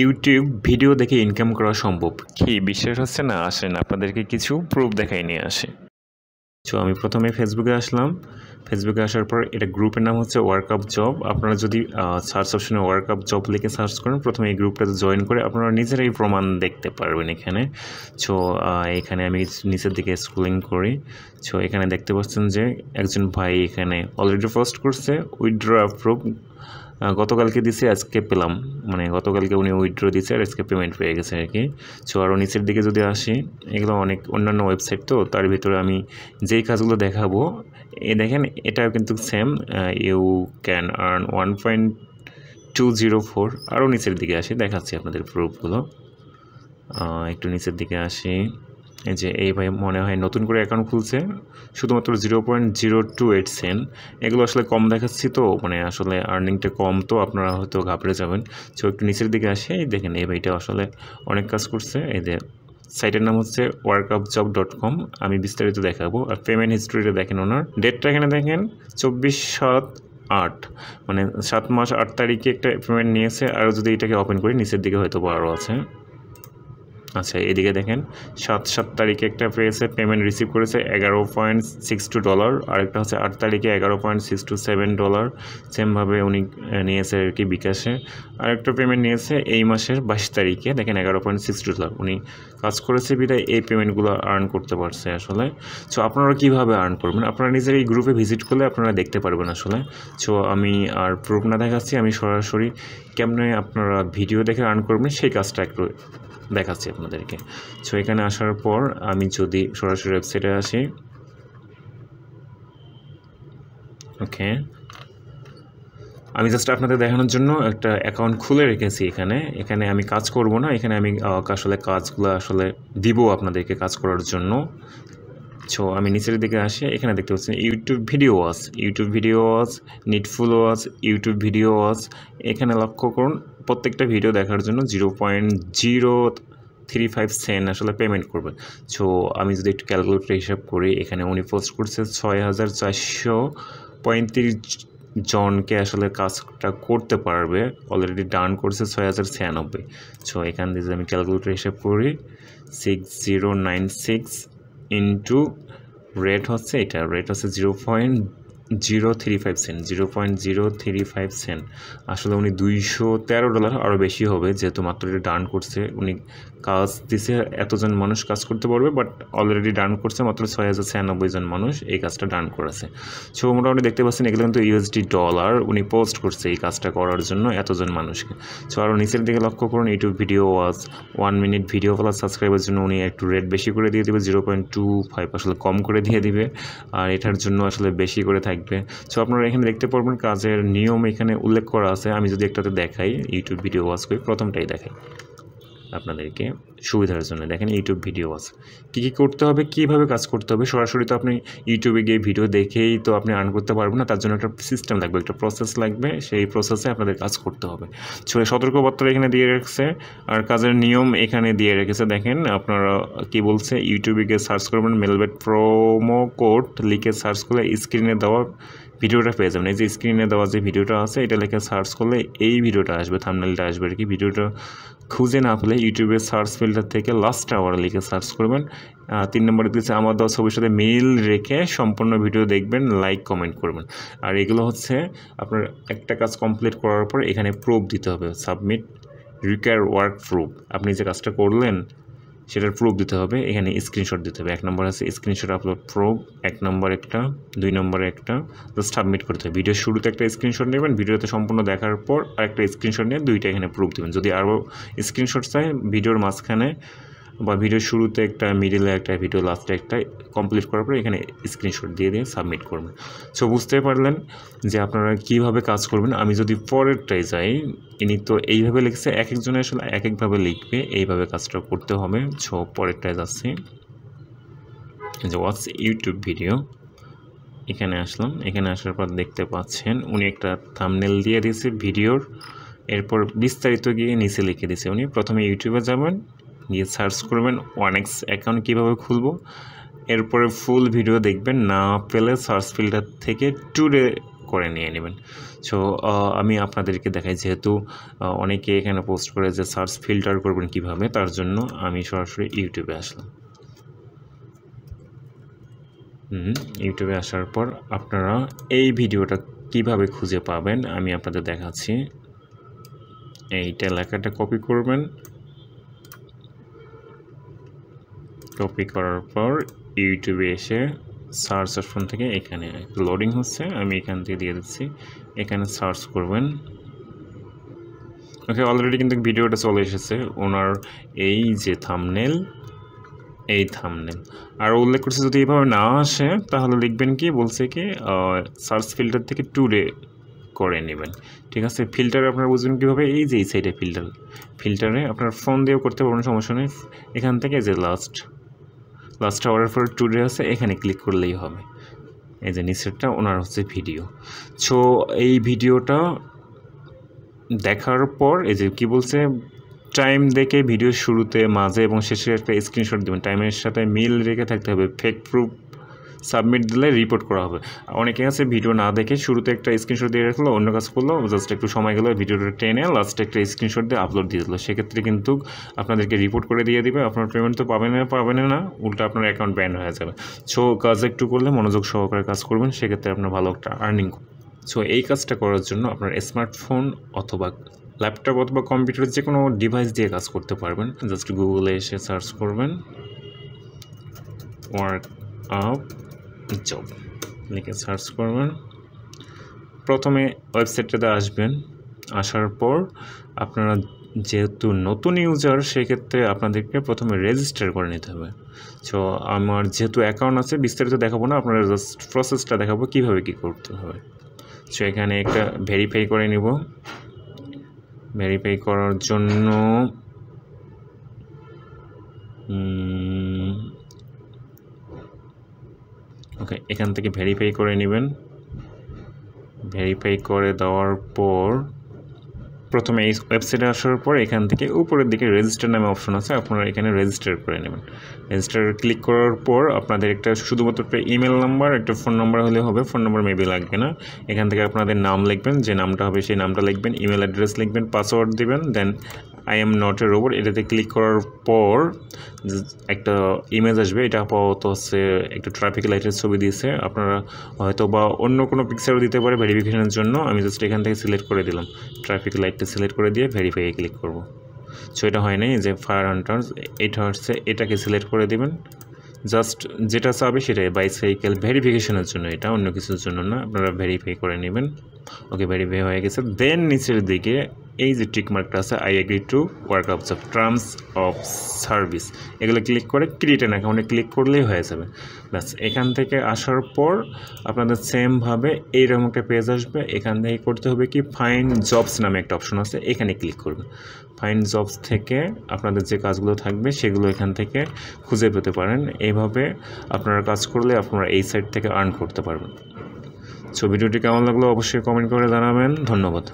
YouTube video দেখে income করা সম্ভব কি বিশ্বাস হচ্ছে না? আসেন আপনাদেরকে কিছু প্রুফ দেখাই নিয়ে আসে। সো আমি প্রথমে ফেসবুকে আসলাম। ফেসবুকে আসার পর এটা গ্রুপের নাম হচ্ছে ওয়ার্কআপ জব। আপনারা যদি সার্চ অপশনে ওয়ার্কআপ জব লিখে সার্চ করেন, প্রথমে এই গ্রুপটাতে জয়েন করে আপনারা নিজেরাই প্রমাণ দেখতে পারবেন এখানে। সো এখানে আমি নিচের দিকে স্ক্রলিং করি। সো এখানে দেখতে পাচ্ছেন যে একজন ভাই এখানে অলরেডি পোস্ট করছে উইথড্র অ্যাপ্রুভ। গতকালকে দিছে, আজকে পেলাম, মানে গতকালকে উনি উইথড্র দিচ্ছে আর আজকে পেমেন্ট পেয়ে গেছে আর কি। সো আরও নিচের দিকে যদি আসি, এগুলো অনেক অন্যান্য ওয়েবসাইট, তো তার ভিতরে আমি যেই কাজগুলো দেখাবো দেখেন এটাও কিন্তু সেম। You can earn 1.204। আরও নিচের দিকে আসি, দেখাচ্ছি আপনাদের প্রুফগুলো। একটু নিচের দিকে আসি। এই যে এই ভাই মনে হয় নতুন করে অ্যাকাউন্ট খুলছে, শুধুমাত্র 0.028 সেন্ট। এগুলো আসলে কম দেখাচ্ছি, তো মানে আসলে আর্নিংটা কম, তো আপনারা হয়তো ঘাবড়ে যাবেন। সো একটু নিচের দিকে আসে, এই দেখেন এই ভাইটা আসলে অনেক কাজ করছে। এই যে সাইটের নাম হচ্ছে workupjob.com। আমি বিস্তারিত দেখাবো। আর পেমেন্ট হিস্ট্রিটা দেখেন, ওনার ডেটটা এখানে দেখেন 24/7/8, মানে 7 মাস 8 তারিখে একটা পেমেন্ট নিয়েছে। আর যদি এটাকে ওপেন করি নিচের দিকে হয়তো আরও আছে। আচ্ছা, এদিকে দেখেন 7 তারিখে একটা পেয়েছে, পেমেন্ট রিসিভ করেছে $11.62। আরেকটা হচ্ছে 8 তারিখে $11.627। সেমভাবে উনি নিয়েছে আর কি বিকাশে। আরেকটা পেমেন্ট নিয়েছে এই মাসের 22 তারিখে, দেখেন $11.62। উনি কাজ করেছে বিধায় এই পেমেন্টগুলো আর্ন করতে পারছে আসলে। সো আপনারা কীভাবে আর্ন করবেন, আপনারা নিজের এই গ্রুপে ভিজিট করলে আপনারা দেখতে পারবেন আসলে। সো আমি আর প্রুফ না দেখাচ্ছি, আমি সরাসরি কেমনে আপনারা ভিডিও দেখে আর্ন করবেন সেই কাজটা একটু দেখাচ্ছি আপনাদেরকে। সো এখানে আসার পর আমি যদি সরাসরি ওয়েবসাইটে আসি, ওকে, আমি জাস্ট আপনাদের দেখানোর জন্য একটা অ্যাকাউন্ট খুলে রেখেছি এখানে আমি কাজ করব না, এখানে আমি আসলে কাজগুলো আসলে দিব আপনাদেরকে কাজ করার জন্য। সো আমি নিচের দিকে আসি, এখানে দেখতে পাচ্ছেন YouTube video watch, needful watch, YouTube video watch. এখানে লক্ষ্য করুন, প্রত্যেকটা ভিডিও দেখার জন্য 0.035 সেন্ট আসলে পেমেন্ট করবে। সো আমি যদি একটু ক্যালকুলেটর হিসাব করি, এখানে উনি পোস্ট করছে 6435 জনকে আসলে কাজটা করতে পারবে। অলরেডি ডান করছে 6096। সো এখান থেকে আমি ক্যালকুলেটর হিসাব করি, 6096 ইন্টু রেট হচ্ছে এটা, রেট হচ্ছে 0.035 সেন্ট, 0.035 সেন্ট। আসলে উনি $213 আরও বেশি হবে, যেহেতু মাত্র এটা ডান করছে। উনি কাজ দিছে, এতজন মানুষ কাজ করতে পারবে, বাট অলরেডি ডান করছে মাত্র 6096 জন মানুষ এই কাজটা ডান করেছে। সো মোটামুটি দেখতে পাচ্ছেন এগুলো কিন্তু ইউএসডি ডলার উনি পোস্ট করছে এই কাজটা করার জন্য এতজন মানুষকে। সো আরও নিচের দিকে লক্ষ্য করুন, YouTube video watch 1 minute video plus সাবস্ক্রাইবের জন্য উনি একটু রেট বেশি করে দিয়ে দেবে, 0.25 আসলে কম করে দিয়ে দিবে, আর এটার জন্য আসলে বেশি করে থাকবে। সো আপনারা এখানে দেখতে পারবেন কাজের নিয়ম এখানে উল্লেখ করা আছে। আমি যদি একটাতে দেখাই, ইউটিউব ভিডিও ওয়াচ করি, প্রথমটাই দেখাই আপনাদেরকে সুবিধার জন্য। দেখেন ইউটিউব ভিডিও আছে, কী কী করতে হবে, কীভাবে কাজ করতে হবে। সরাসরি তো আপনি ইউটিউবে গিয়ে ভিডিও দেখেই তো আপনি আর্ন করতে পারবেন না, তার জন্য একটা সিস্টেম লাগবে, একটা প্রসেস লাগবে, সেই প্রসেসে আপনাদের কাজ করতে হবে। সতর্কবার্তা এখানে দিয়ে রেখেছে, আর কাজের নিয়ম এখানে দিয়ে রেখেছে। দেখেন আপনারা কি বলছে, ইউটিউবে গিয়ে সার্চ করবেন, মেলবেট প্রোমো কোড লিখে সার্চ করলে স্ক্রিনে দেওয়া ভিডিওটা পেয়ে যাবেন। এই যে স্ক্রিনে দেওয়া যে ভিডিওটা আছে, এটা লিখে সার্চ করলে এই ভিডিওটা আসবে, থাম্বনেলটা আসবে আর কি। ভিডিওটা খুঁজে না পেলে ইউটিউবের সার্চ ফিল্টার থেকে লাস্ট আওয়ার লিখে সার্চ করবেন। 3 নম্বরে দিচ্ছে আমার দেওয়া ছবির সাথে মিল রেখে সম্পূর্ণ ভিডিও দেখবেন, লাইক কমেন্ট করবেন। আর এগুলো হচ্ছে আপনার একটা কাজ কমপ্লিট করার পর এখানে প্রুফ দিতে হবে, সাবমিট রিকোয়ার ওয়ার্ক প্রুফ। আপনি যে কাজটা করলেন সেটার প্রুফ দিতে হবে, এখানে স্ক্রিনশট দিতে হবে। 1 নম্বর আছে স্ক্রিনশট আপলোড প্রুফ, 1 নম্বর একটা, 2 নম্বরে একটা, জাস্ট সাবমিট করতে হবে। ভিডিওর শুরুতে একটা স্ক্রিনশট নেবেন, ভিডিওতে সম্পূর্ণ দেখার পর আরেকটা স্ক্রিনশট নিয়ে 2টা এখানে প্রুফ দেবেন। যদি আরও স্ক্রিনশট চাই, ভিডিওর মাঝখানে বা ভিডিওর শুরুতে একটা, মিডিলে একটা, ভিডিও লাস্টে একটা, কমপ্লিট করার পরে এখানে স্ক্রিনশট দিয়ে সাবমিট করবেন। সো বুঝতে পারলেন যে আপনারা কীভাবে কাজ করবেন। আমি যদি পরেরটাই যাই, ইনি তো এইভাবে লিখছে, এক একজনে আসলে এক একভাবে লিখবে, এইভাবে কাজটা করতে হবে। সো পরেরটায় যাচ্ছি, যে ওয়াচ ইউটিউব ভিডিও, এখানে আসলাম। এখানে আসার পর দেখতে পাচ্ছেন উনি একটা থাম্বনেল দিয়ে দিয়েছে ভিডিওর, এরপর বিস্তারিত গিয়ে নিচে লিখে দিয়েছে। উনি প্রথমে ইউটিউবে যাবেন, গিয়ে সার্চ করবেন 1x অ্যাকাউন্ট কীভাবে খুলবো, এরপরে ফুল ভিডিও দেখবেন, না পেলে সার্চ ফিল্টার থেকে টুডে করে নিয়ে নেবেন। সো আমি আপনাদেরকে দেখাই, যেহেতু অনেকে এখানে পোস্ট করে যে সার্চ ফিল্টার করবেন কিভাবে, তার জন্য আমি সরাসরি ইউটিউবে আসলাম। ইউটিউবে আসার পর আপনারা এই ভিডিওটা কিভাবে খুঁজে পাবেন আমি আপনাদের দেখাচ্ছি। এইটা লেখাটা কপি করবেন, কপি করার পর ইউটিউবে এসে সার্চ অপশন থেকে এখানে লোডিং হচ্ছে, আমি এখান থেকে দিয়ে দিচ্ছি, এখানে সার্চ করবেন। ওকে, অলরেডি কিন্তু ভিডিওটা চলে এসেছে। ওনার এই যে থাম্বনেল, এই থাম্বনেল আর উল্লেখ করছে যদি এইভাবে না আসে তাহলে লিখবেন কি, বলছে কি সার্চ ফিল্টার থেকে টুডে করে নেবেন। ঠিক আছে, ফিল্টারে আপনারা বুঝবেন কীভাবে, এই যে এই সাইডে ফিল্টারে আপনার ফোন দিয়েও করতে পারবেন, সমস্যা নেই। এখান থেকে যে লাস্ট আওয়ারের পর টুডে আছে, এখানে ক্লিক করলেই হবে। এই যে নিচেরটা ওনার হচ্ছে ভিডিও। সো এই ভিডিওটা দেখার পর এই যে কি বলছে, টাইম দেখে ভিডিও শুরুতে, মাঝে এবং শেষে একটা স্ক্রিনশট দেবেন, টাইমের সাথে মিল রেখে থাকতে হবে। ফেক প্রুফ সাবমিট দিলে রিপোর্ট করা হবে। অনেকে আছে ভিডিও না দেখে শুরুতে একটা স্ক্রিনশট দিয়ে রাখলো, অন্য কাজ করলো, জাস্ট একটু সময় গেলো, ভিডিওটা টেনে লাস্টে একটা স্ক্রিনশট দিয়ে আপলোড দিয়ে দিল, সেক্ষেত্রে কিন্তু আপনাদেরকে রিপোর্ট করে দিয়ে দিবে। আপনার পেমেন্ট তো পাবেন না, উল্টা আপনার অ্যাকাউন্ট ব্যান হয়ে যাবে। সো কাজ একটু করলে মনোযোগ সহকারে কাজ করবেন, সেক্ষেত্রে আপনার ভালো একটা আর্নিং। সো এই কাজটা করার জন্য আপনার স্মার্টফোন অথবা ল্যাপটপ অথবা কম্পিউটার যে কোনো ডিভাইস দিয়ে কাজ করতে পারবেন। জাস্ট গুগলে এসে সার্চ করবেন ওয়ার্ক আপ জব লিখে সার্চ করবেন। প্রথমে ওয়েবসাইটটাতে আসবেন, আসার পর আপনারা যেহেতু নতুন ইউজার, সেক্ষেত্রে আপনাদেরকে প্রথমে রেজিস্টার করে নিতে হবে। সো আমার যেহেতু অ্যাকাউন্ট আছে, বিস্তারিত দেখাবো না, আপনারা জাস্ট প্রসেসটা দেখাবো কীভাবে কী করতে হবে। সো এখানে একটা ভেরিফাই করে নিব। ভেরিফাই করার জন্য ওকে, এখান থেকে ভেরিফাই করে নেবেন। ভেরিফাই করে দেওয়ার পর প্রথমে এই ওয়েবসাইটে আসার পর এখান থেকে উপরের দিকে রেজিস্টার নামে অপশন আছে, আপনারা এখানে রেজিস্টার করে নেবেন। রেজিস্টার ক্লিক করার পর আপনাদের একটা শুধুমাত্র একটা ইমেল নাম্বার, একটা ফোন নাম্বার হলে হবে, ফোন নাম্বার মেবি লাগবে না। এখান থেকে আপনাদের নাম লিখবেন, যে নামটা হবে সেই নামটা লিখবেন, ইমেল অ্যাড্রেস লিখবেন, পাসওয়ার্ড দেবেন, then I am not a robot এটাতে ক্লিক করার পর একটা ইমেজ আসবে। এটা আপাতত হচ্ছে একটা ট্রাফিক লাইটের ছবি দিয়েছে, আপনারা হয়তো বা অন্য কোনো পিকচারও দিতে পারে ভেরিফিকেশনের জন্য। আমি জাস্ট এখান থেকে সিলেক্ট করে দিলাম, ট্রাফিক লাইটটা সিলেক্ট করে দিয়ে ভেরিফাইয়ে ক্লিক করব। সো এটা হয় নাই, যে ফায়ার হান্টার্স এটা হচ্ছে, এটাকে সিলেক্ট করে দেবেন। জাস্ট যেটা চাবে সেটাই, বাইসাইকেল ভেরিফিকেশনের জন্য, এটা অন্য কিছুর জন্য না, আপনারা ভেরিফাই করে নেবেন। ওকে, ভেরিফাই হয়ে গেছে। দেন নিচের দিকে এই যে টিক মার্কটা আছে, I agree to work up job terms of service, এগুলো ক্লিক করে ক্রিয়েট অ্যান অ্যাকাউন্টে ক্লিক করলেই হয়ে যাবে। ব্যাস, এখান থেকে আসার পর আপনাদের সেমভাবে এইরকম একটা পেজ আসবে। এখান থেকে করতে হবে কি, ফাইন্ড জবস নামে একটা অপশন আছে, এখানে ক্লিক করবেন। ফাইন্ড জবস থেকে আপনাদের যে কাজগুলো থাকবে সেগুলো এখান থেকে খুঁজে পেতে পারেন। এইভাবে আপনারা কাজ করলে আপনারা এই সাইট থেকে আর্ন করতে পারবেন। সো ভিডিওটি কেমন লাগলো অবশ্যই কমেন্ট করে জানাবেন। ধন্যবাদ।